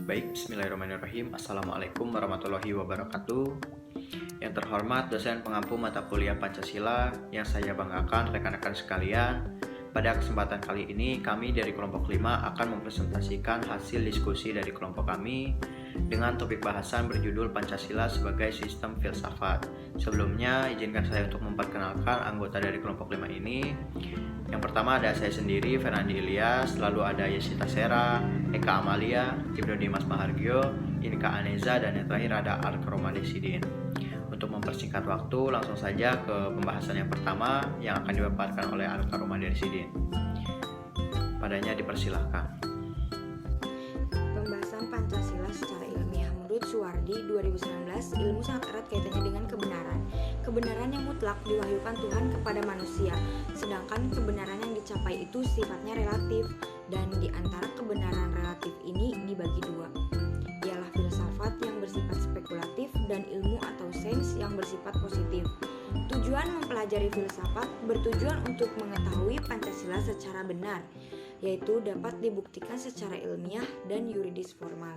Baik, bismillahirrahmanirrahim. Assalamualaikum warahmatullahi wabarakatuh. Yang terhormat dosen pengampu mata kuliah Pancasila yang saya banggakan rekan-rekan sekalian. Pada kesempatan kali ini kami dari kelompok 5 akan mempresentasikan hasil diskusi dari kelompok kami dengan topik bahasan berjudul Pancasila sebagai Sistem Filsafat. Sebelumnya izinkan saya untuk memperkenalkan anggota dari kelompok 5 ini. Yang pertama ada saya sendiri, Fernandi Ilyas, lalu ada Yesita Sera, Eka Amalia, Ibnu Dimas Mahargyo, Inka Aneza, dan yang terakhir ada Arkroma Desidin. Untuk mempersingkat waktu, langsung saja ke pembahasan yang pertama yang akan dipaparkan oleh Arkroma Desidin. Padanya dipersilahkan. Pembahasan Pancasila secara ilmiah. Menurut Suwardi 2019, ilmu sangat erat kaitannya dengan kebenaran. Kebenaran yang mutlak diwahyukan Tuhan kepada manusia, sedangkan kebenaran yang dicapai itu sifatnya relatif, dan di antara kebenaran relatif ini dibagi dua, ialah filsafat yang bersifat spekulatif dan ilmu atau sains yang bersifat positif. Tujuan mempelajari filsafat bertujuan untuk mengetahui Pancasila secara benar, yaitu dapat dibuktikan secara ilmiah dan yuridis formal.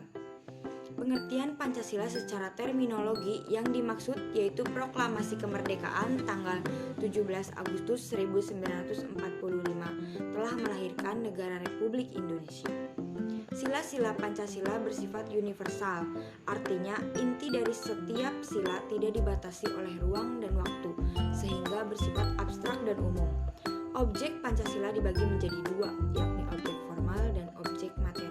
Pengertian Pancasila secara terminologi yang dimaksud yaitu Proklamasi Kemerdekaan tanggal 17 Agustus 1945 telah melahirkan Negara Republik Indonesia. Sila-sila Pancasila bersifat universal, artinya inti dari setiap sila tidak dibatasi oleh ruang dan waktu, sehingga bersifat abstrak dan umum. Objek Pancasila dibagi menjadi dua, yakni objek formal dan objek material.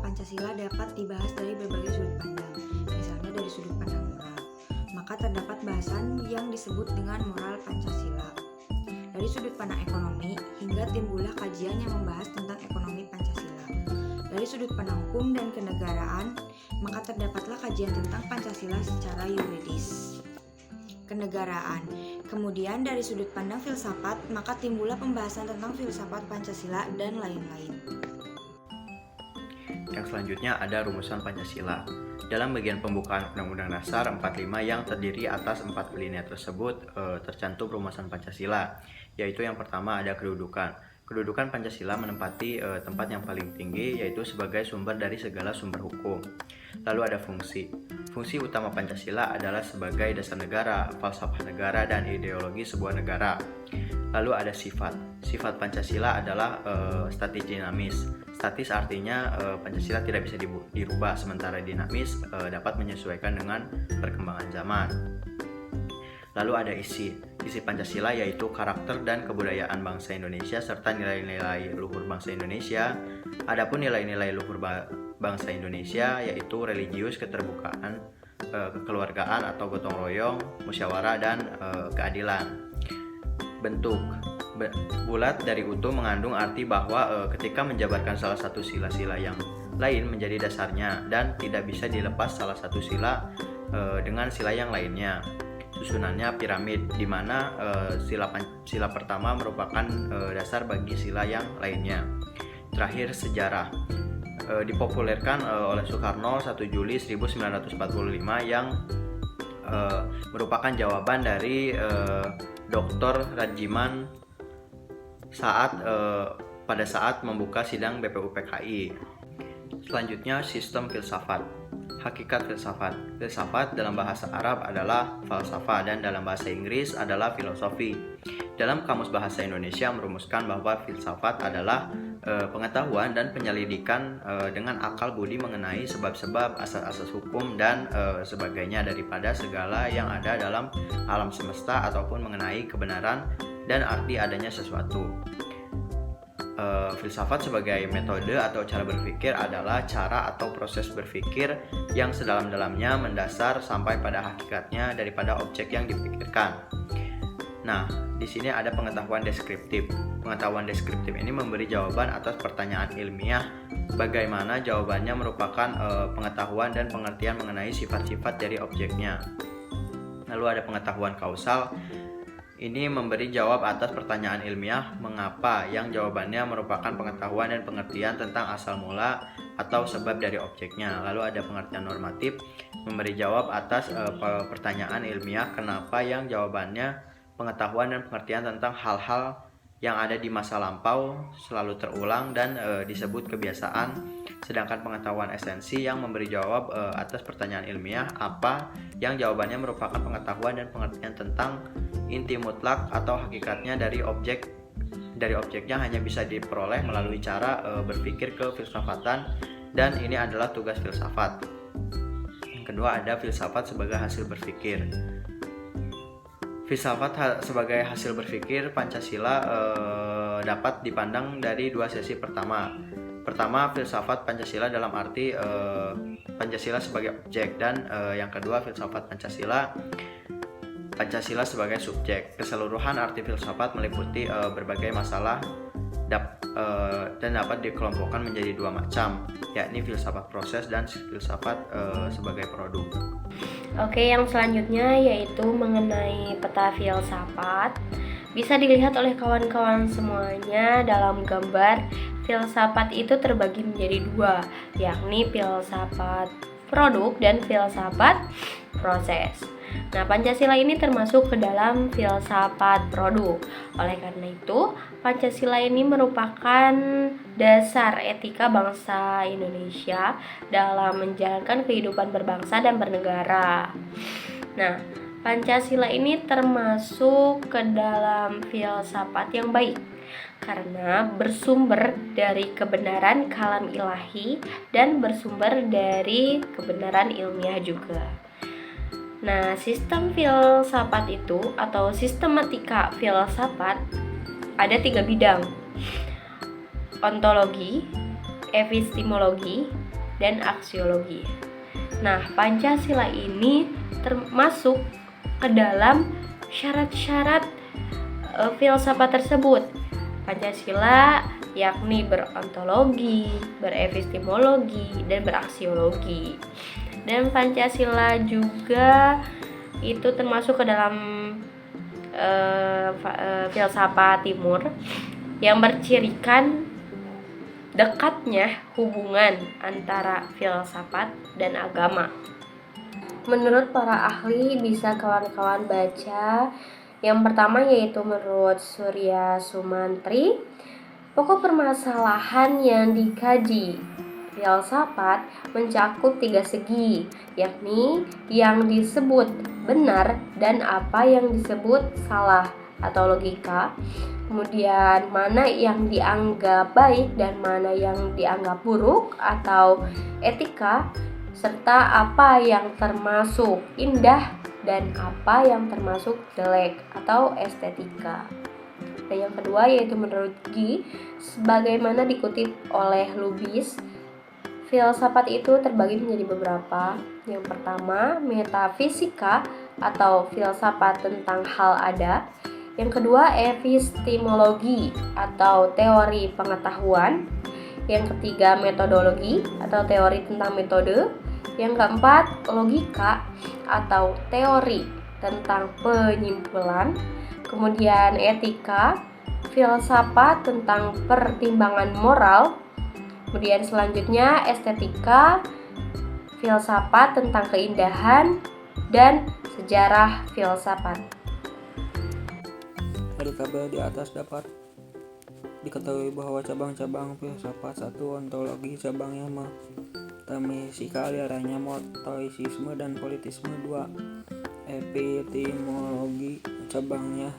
Pancasila dapat dibahas dari berbagai sudut pandang, misalnya dari sudut pandang moral. Maka terdapat bahasan yang disebut dengan moral Pancasila. Dari sudut pandang ekonomi, hingga timbullah kajian yang membahas tentang ekonomi Pancasila. Dari sudut pandang hukum dan kenegaraan, maka terdapatlah kajian tentang Pancasila secara yuridis. Kenegaraan. Kemudian dari sudut pandang filsafat, maka timbullah pembahasan tentang filsafat Pancasila dan lain-lain. Yang selanjutnya ada rumusan Pancasila. Dalam bagian pembukaan Undang-Undang Dasar 45 yang terdiri atas 4 alinea tersebut tercantum rumusan Pancasila, yaitu yang pertama ada kedudukan. Kedudukan Pancasila menempati tempat yang paling tinggi, yaitu sebagai sumber dari segala sumber hukum. Lalu ada fungsi. Fungsi utama Pancasila adalah sebagai dasar negara, falsafah negara, dan ideologi sebuah negara. Lalu ada sifat. Sifat Pancasila adalah statis dinamis. Statis artinya Pancasila tidak bisa dirubah, sementara dinamis dapat menyesuaikan dengan perkembangan zaman. Lalu ada isi. Isi Pancasila yaitu karakter dan kebudayaan bangsa Indonesia serta nilai-nilai luhur bangsa Indonesia. Adapun nilai-nilai luhur bangsa Indonesia yaitu religius, keterbukaan, kekeluargaan atau gotong royong, musyawarah, dan keadilan. Bentuk. Bulat dari utuh mengandung arti bahwa ketika menjabarkan salah satu sila-sila yang lain menjadi dasarnya dan tidak bisa dilepas salah satu sila dengan sila yang lainnya. Susunannya piramid, di mana sila pertama merupakan dasar bagi sila yang lainnya. Terakhir, sejarah. Dipopulerkan oleh Soekarno 1 Juli 1945 yang merupakan jawaban dari Dr. Rajiman pada saat membuka sidang BPUPKI. Selanjutnya, sistem filsafat. Hakikat filsafat. Filsafat dalam bahasa Arab adalah falsafah dan dalam bahasa Inggris adalah filosofi. Dalam Kamus Bahasa Indonesia merumuskan bahwa filsafat adalah pengetahuan dan penyelidikan dengan akal budi mengenai sebab-sebab, asas-asas hukum, dan sebagainya daripada segala yang ada dalam alam semesta ataupun mengenai kebenaran dan arti adanya sesuatu. Filsafat sebagai metode atau cara berpikir adalah cara atau proses berpikir yang sedalam-dalamnya mendasar sampai pada hakikatnya daripada objek yang dipikirkan. Nah, di sini ada pengetahuan deskriptif. Pengetahuan deskriptif ini memberi jawaban atas pertanyaan ilmiah, bagaimana jawabannya merupakan pengetahuan dan pengertian mengenai sifat-sifat dari objeknya. Lalu ada pengetahuan kausal. Ini memberi jawab atas pertanyaan ilmiah mengapa, yang jawabannya merupakan pengetahuan dan pengertian tentang asal mula atau sebab dari objeknya. Lalu ada pengertian normatif, memberi jawab atas pertanyaan ilmiah kenapa, yang jawabannya pengetahuan dan pengertian tentang hal-hal yang ada di masa lampau selalu terulang dan disebut kebiasaan, sedangkan pengetahuan esensi yang memberi jawab atas pertanyaan ilmiah apa yang jawabannya merupakan pengetahuan dan pengertian tentang inti mutlak atau hakikatnya dari objeknya hanya bisa diperoleh melalui cara berpikir kefilsafatan, dan ini adalah tugas filsafat. Yang kedua ada filsafat sebagai hasil berpikir. Filsafat sebagai hasil berpikir Pancasila dapat dipandang dari dua sisi. Pertama, filsafat Pancasila dalam arti Pancasila sebagai objek, dan yang kedua, filsafat Pancasila sebagai subjek. Keseluruhan arti filsafat meliputi berbagai masalah dan dapat dikelompokkan menjadi dua macam, yakni filsafat proses dan filsafat sebagai produk. Oke, yang selanjutnya yaitu mengenai peta filsafat. Bisa dilihat oleh kawan-kawan semuanya dalam gambar. Filsafat itu terbagi menjadi dua, yakni filsafat produk dan filsafat proses. Nah, Pancasila ini termasuk ke dalam filsafat produk. Oleh karena itu, Pancasila ini merupakan dasar etika bangsa Indonesia dalam menjalankan kehidupan berbangsa dan bernegara. Nah, Pancasila ini termasuk ke dalam filsafat yang baik karena bersumber dari kebenaran kalam ilahi dan bersumber dari kebenaran ilmiah juga. Nah, sistem filsafat itu atau sistematika filsafat ada 3 bidang: ontologi, epistemologi, dan aksiologi. Nah, Pancasila ini termasuk ke dalam syarat-syarat filsafat tersebut. Pancasila yakni berontologi, berepistemologi, dan beraksiologi. Dan Pancasila juga itu termasuk ke dalam filsafat timur yang bercirikan dekatnya hubungan antara filsafat dan agama. Menurut para ahli bisa kawan-kawan baca. Yang pertama yaitu menurut Surya Sumantri, pokok permasalahan yang dikaji filsafat mencakup 3 segi, yakni yang disebut benar dan apa yang disebut salah atau logika, kemudian mana yang dianggap baik dan mana yang dianggap buruk atau etika, serta apa yang termasuk indah dan apa yang termasuk jelek atau estetika. Dan yang kedua yaitu menurut Gi, sebagaimana dikutip oleh Lubis, filsafat itu terbagi menjadi beberapa. Yang pertama, metafisika atau filsafat tentang hal ada. Yang kedua, epistemologi atau teori pengetahuan. Yang ketiga, metodologi atau teori tentang metode. Yang keempat, logika atau teori tentang penyimpulan. Kemudian etika, filsafat tentang pertimbangan moral. Kemudian selanjutnya estetika, filsafat tentang keindahan, dan sejarah filsafat. Dari tabel di atas dapat diketahui bahwa cabang-cabang filsafat: 1. Ontologi, cabangnya metafisika, alirannya monoteisme dan politisme. 2. Epistemologi, cabangnya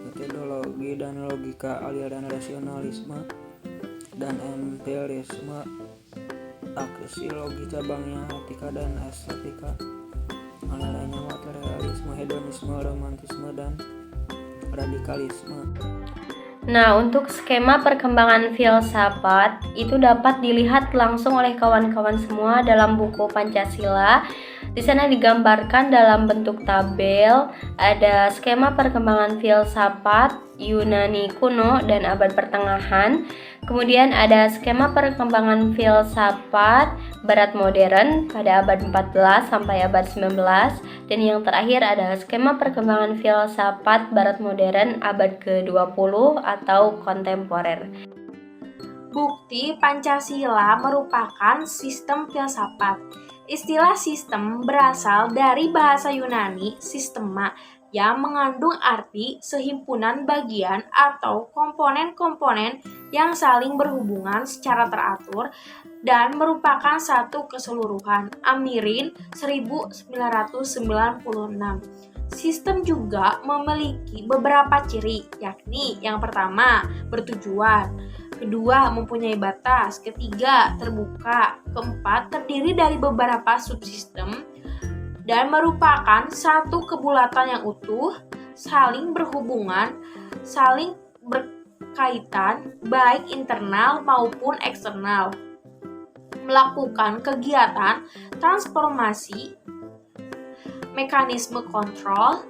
metodologi dan logika, aliran rasionalisme dan empirisme. Aksiologi, cabangnya etika dan estetika, alirannya materialisme, hedonisme, romantisme, dan radikalisme. Nah, untuk skema perkembangan filsafat itu dapat dilihat langsung oleh kawan-kawan semua dalam buku Pancasila. Di sana digambarkan dalam bentuk tabel, ada skema perkembangan filsafat Yunani kuno dan abad pertengahan. Kemudian ada skema perkembangan filsafat barat modern pada abad 14 sampai abad 19. Dan yang terakhir ada skema perkembangan filsafat barat modern abad ke-20 atau kontemporer. Bukti Pancasila merupakan sistem filsafat. Istilah sistem berasal dari bahasa Yunani sistema yang mengandung arti sehimpunan bagian atau komponen-komponen yang saling berhubungan secara teratur dan merupakan satu keseluruhan. Amirin 1996. Sistem juga memiliki beberapa ciri, yakni yang pertama, bertujuan, kedua, mempunyai batas, ketiga, terbuka, keempat, terdiri dari beberapa subsistem, dan merupakan satu kebulatan yang utuh, saling berhubungan, saling berkaitan, baik internal maupun eksternal, melakukan kegiatan transformasi, mekanisme kontrol,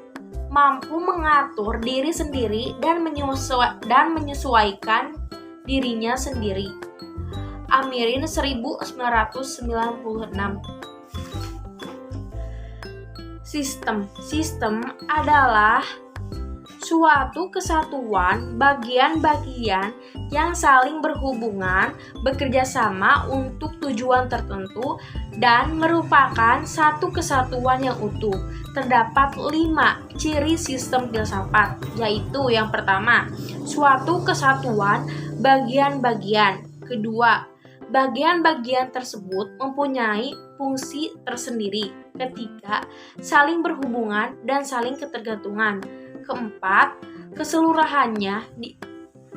mampu mengatur diri sendiri dan menyesuaikan dirinya sendiri. Amirin 1996. Sistem adalah suatu kesatuan bagian-bagian yang saling berhubungan, bekerja sama untuk tujuan tertentu, dan merupakan satu kesatuan yang utuh. Terdapat 5 ciri sistem filsafat, yaitu yang pertama, suatu kesatuan bagian-bagian. Kedua, bagian-bagian tersebut mempunyai fungsi tersendiri. Ketiga, saling berhubungan dan saling ketergantungan. Keempat, keseluruhannya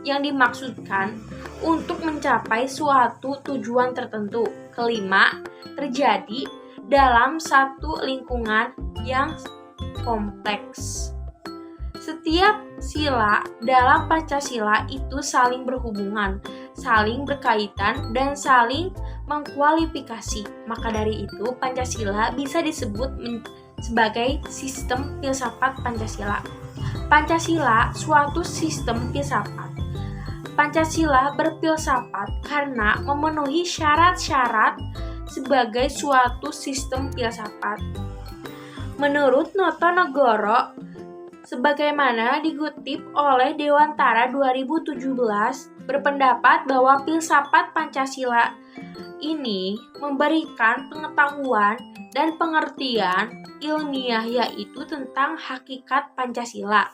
yang dimaksudkan untuk mencapai suatu tujuan tertentu. Kelima, terjadi dalam satu lingkungan yang kompleks. Setiap sila dalam Pancasila itu saling berhubungan, saling berkaitan, dan saling mengkualifikasi. Maka dari itu, Pancasila bisa disebut sebagai sistem filsafat Pancasila. Pancasila suatu sistem filsafat. Pancasila berfilsafat karena memenuhi syarat-syarat sebagai suatu sistem filsafat. Menurut Notonegoro, sebagaimana dikutip oleh Dewantara 2017, berpendapat bahwa filsafat Pancasila ini memberikan pengetahuan dan pengertian ilmiah, yaitu tentang hakikat Pancasila.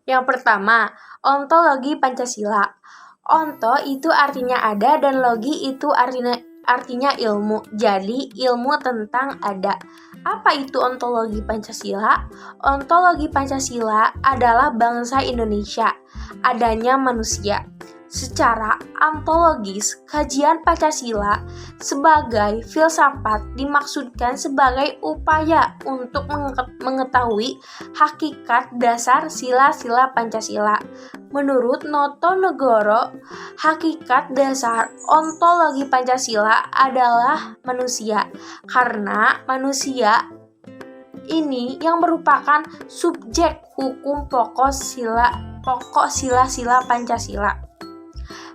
Yang pertama, ontologi Pancasila. Onto itu artinya ada dan logi itu artinya ilmu. Jadi ilmu tentang ada. Apa itu ontologi Pancasila? Ontologi Pancasila adalah bangsa Indonesia, adanya manusia. Secara ontologis, kajian Pancasila sebagai filsafat dimaksudkan sebagai upaya untuk mengetahui hakikat dasar sila-sila Pancasila. Menurut Notonegoro, hakikat dasar ontologi Pancasila adalah manusia, karena manusia ini yang merupakan subjek hukum pokok sila-sila Pancasila.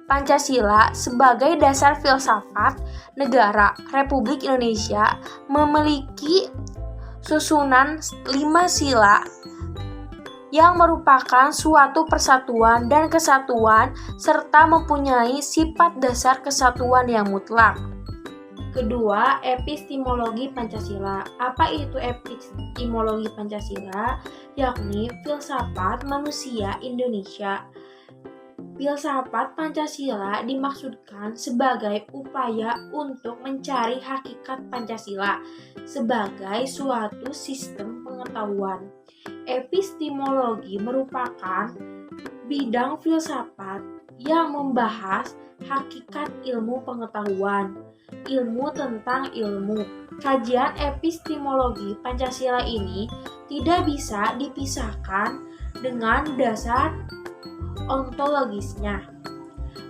Pancasila sebagai dasar filsafat negara Republik Indonesia memiliki susunan 5 sila yang merupakan suatu persatuan dan kesatuan serta mempunyai sifat dasar kesatuan yang mutlak. Kedua, epistemologi Pancasila. Apa itu epistemologi Pancasila? Yakni filsafat manusia Indonesia. Filsafat Pancasila dimaksudkan sebagai upaya untuk mencari hakikat Pancasila sebagai suatu sistem pengetahuan. Epistemologi merupakan bidang filsafat yang membahas hakikat ilmu pengetahuan, ilmu tentang ilmu. Kajian epistemologi Pancasila ini tidak bisa dipisahkan dengan dasar ontologisnya.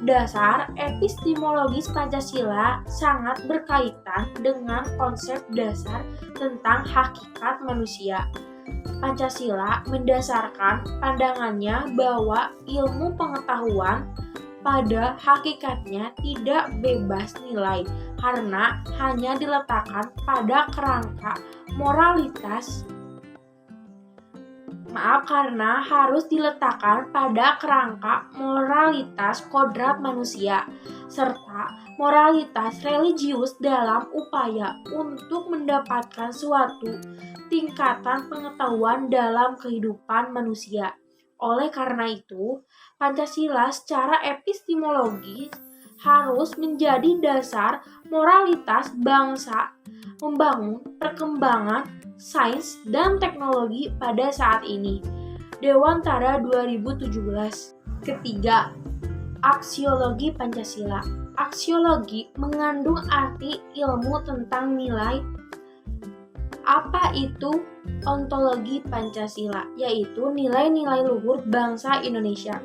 Dasar epistemologis Pancasila sangat berkaitan dengan konsep dasar tentang hakikat manusia. Pancasila mendasarkan pandangannya bahwa ilmu pengetahuan pada hakikatnya tidak bebas nilai karena hanya diletakkan pada kerangka moralitas karena harus diletakkan pada kerangka moralitas kodrat manusia serta moralitas religius dalam upaya untuk mendapatkan suatu tingkatan pengetahuan dalam kehidupan manusia. Oleh karena itu, Pancasila secara epistemologi harus menjadi dasar moralitas bangsa membangun perkembangan sains dan teknologi pada saat ini. Dewantara 2017. Ketiga, aksiologi Pancasila. Aksiologi mengandung arti ilmu tentang nilai. Apa itu ontologi Pancasila? Yaitu nilai-nilai luhur bangsa Indonesia.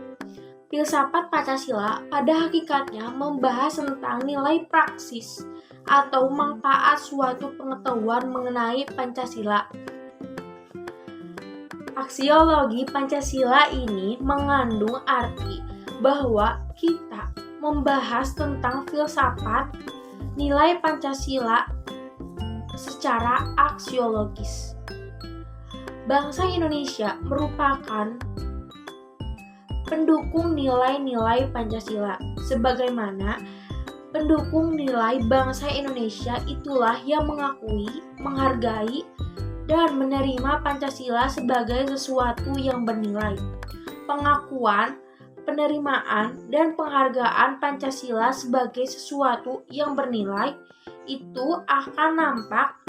Filsafat Pancasila pada hakikatnya membahas tentang nilai praksis atau manfaat suatu pengetahuan mengenai Pancasila. Aksiologi Pancasila ini mengandung arti bahwa kita membahas tentang filsafat nilai Pancasila secara aksiologis. Bangsa Indonesia merupakan pendukung nilai-nilai Pancasila. Sebagaimana pendukung nilai bangsa Indonesia itulah yang mengakui, menghargai, dan menerima Pancasila sebagai sesuatu yang bernilai. Pengakuan, penerimaan, dan penghargaan Pancasila sebagai sesuatu yang bernilai itu akan nampak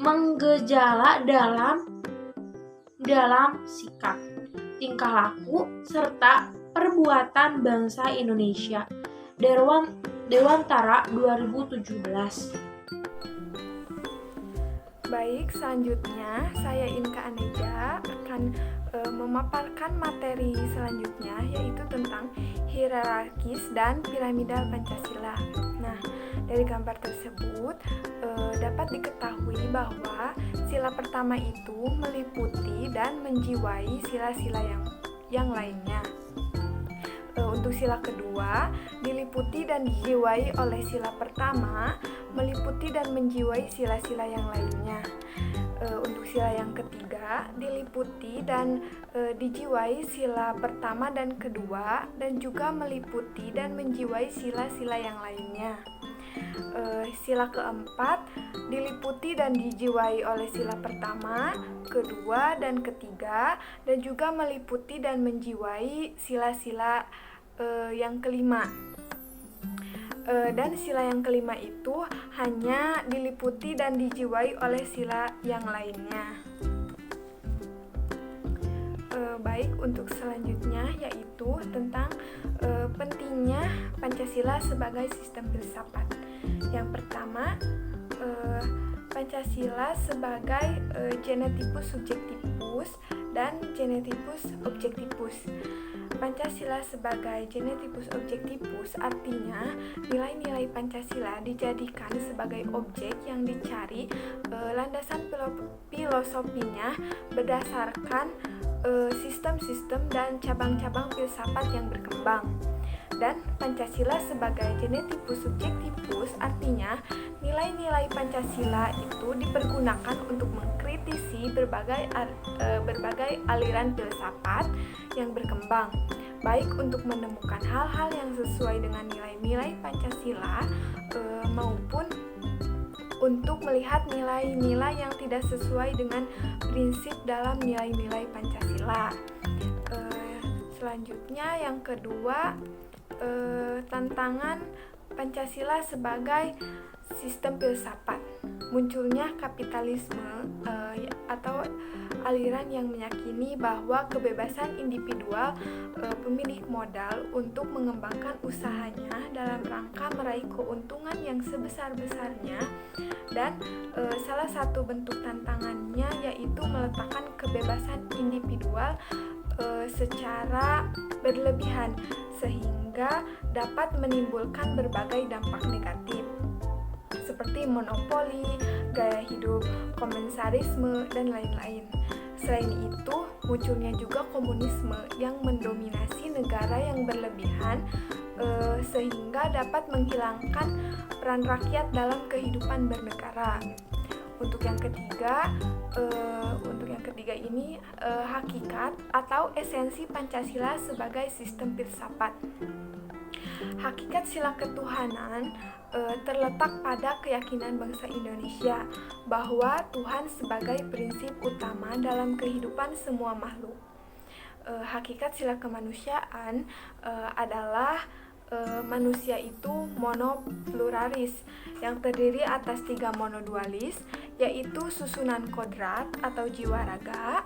menggejala dalam sikap, tingkah laku, serta perbuatan bangsa Indonesia. Dewantara 2017. Baik, selanjutnya saya Inka Aneja akan memaparkan materi selanjutnya, yaitu tentang hierarkis dan piramidal Pancasila. Nah, dari gambar tersebut dapat diketahui bahwa sila pertama itu meliputi dan menjiwai sila-sila yang lainnya. Untuk sila kedua diliputi dan dijiwai oleh sila pertama, meliputi dan menjiwai sila-sila yang lainnya. Untuk sila yang ketiga diliputi dan dijiwai sila pertama dan kedua, dan juga meliputi dan menjiwai sila-sila yang lainnya. Sila keempat diliputi dan dijiwai oleh sila pertama, kedua, dan ketiga, dan juga meliputi dan menjiwai sila-sila yang kelima. Dan sila yang kelima itu hanya diliputi dan dijiwai oleh sila yang lainnya. Baik, untuk selanjutnya yaitu tentang pentingnya Pancasila sebagai sistem filsafat. Yang pertama, Pancasila sebagai genetipus subjektivus dan genetipus objektivus. Pancasila sebagai genetipus objektivus artinya nilai-nilai Pancasila dijadikan sebagai objek yang dicari landasan filosofinya berdasarkan sistem-sistem dan cabang-cabang filsafat yang berkembang. Dan Pancasila sebagai genetipus subjektivus artinya nilai-nilai Pancasila itu dipergunakan untuk mengkritisi berbagai aliran filsafat yang berkembang, baik untuk menemukan hal-hal yang sesuai dengan nilai-nilai Pancasila maupun untuk melihat nilai-nilai yang tidak sesuai dengan prinsip dalam nilai-nilai Pancasila. Selanjutnya yang kedua, tantangan Pancasila sebagai sistem filsafat. Munculnya kapitalisme atau aliran yang meyakini bahwa kebebasan individual pemilik modal untuk mengembangkan usahanya dalam rangka meraih keuntungan yang sebesar-besarnya, dan salah satu bentuk tantangannya yaitu meletakkan kebebasan individual secara berlebihan sehingga dapat menimbulkan berbagai dampak negatif seperti monopoli, gaya hidup komensarisme, dan lain-lain. Selain itu, munculnya juga komunisme yang mendominasi negara yang berlebihan sehingga dapat menghilangkan peran rakyat dalam kehidupan bernegara. Untuk yang ketiga ini hakikat atau esensi Pancasila sebagai sistem filsafat. Hakikat sila ketuhanan terletak pada keyakinan bangsa Indonesia bahwa Tuhan sebagai prinsip utama dalam kehidupan semua makhluk. Hakikat sila kemanusiaan adalah manusia itu monopluralis yang terdiri atas 3 monodualis, yaitu susunan kodrat atau jiwa raga,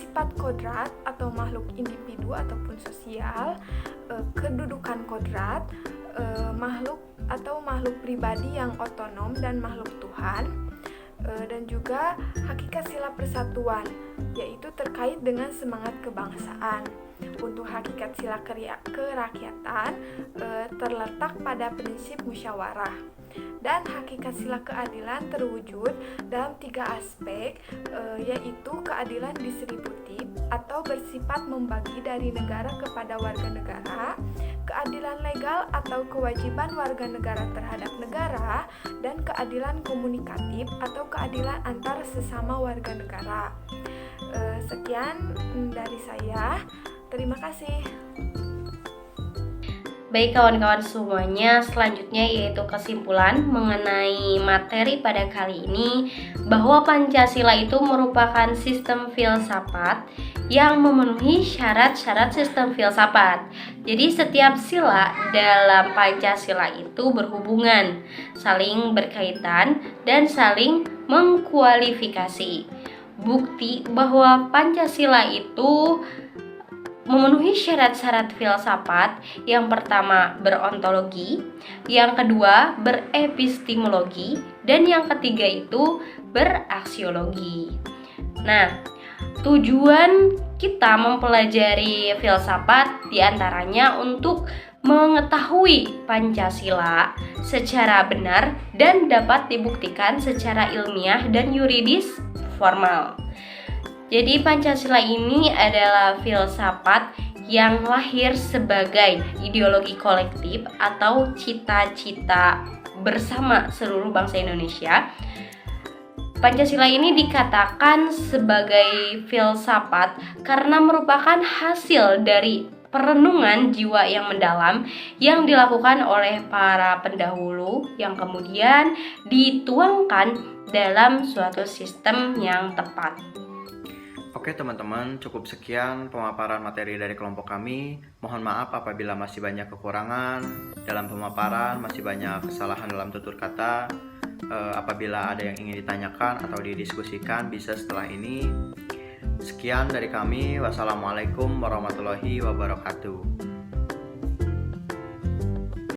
sifat kodrat atau makhluk individu ataupun sosial, kedudukan kodrat, makhluk pribadi yang otonom dan makhluk Tuhan, dan juga hakikat sila persatuan, yaitu terkait dengan semangat kebangsaan. Untuk hakikat sila kerakyatan terletak pada prinsip musyawarah. Dan hakikat sila keadilan terwujud dalam 3 aspek, yaitu keadilan distributif atau bersifat membagi dari negara kepada warga negara, keadilan legal atau kewajiban warga negara terhadap negara, dan keadilan komunikatif atau keadilan antar sesama warga negara. Sekian dari saya. Terima kasih. Baik kawan-kawan semuanya, selanjutnya yaitu kesimpulan mengenai materi pada kali ini, bahwa Pancasila itu merupakan sistem filsafat yang memenuhi syarat-syarat sistem filsafat. Jadi setiap sila dalam Pancasila itu berhubungan, saling berkaitan, dan saling mengkualifikasi. Bukti bahwa Pancasila itu memenuhi syarat-syarat filsafat, yang pertama berontologi, yang kedua berepistemologi, dan yang ketiga itu beraksiologi. Nah, tujuan kita mempelajari filsafat diantaranya untuk mengetahui Pancasila secara benar dan dapat dibuktikan secara ilmiah dan yuridis formal. Jadi Pancasila ini adalah filsafat yang lahir sebagai ideologi kolektif atau cita-cita bersama seluruh bangsa Indonesia. Pancasila ini dikatakan sebagai filsafat karena merupakan hasil dari perenungan jiwa yang mendalam yang dilakukan oleh para pendahulu yang kemudian dituangkan dalam suatu sistem yang tepat. Oke teman-teman, cukup sekian pemaparan materi dari kelompok kami. Mohon maaf apabila masih banyak kekurangan dalam pemaparan, masih banyak kesalahan dalam tutur kata. Apabila ada yang ingin ditanyakan atau didiskusikan, bisa setelah ini. Sekian dari kami. Wassalamualaikum warahmatullahi wabarakatuh.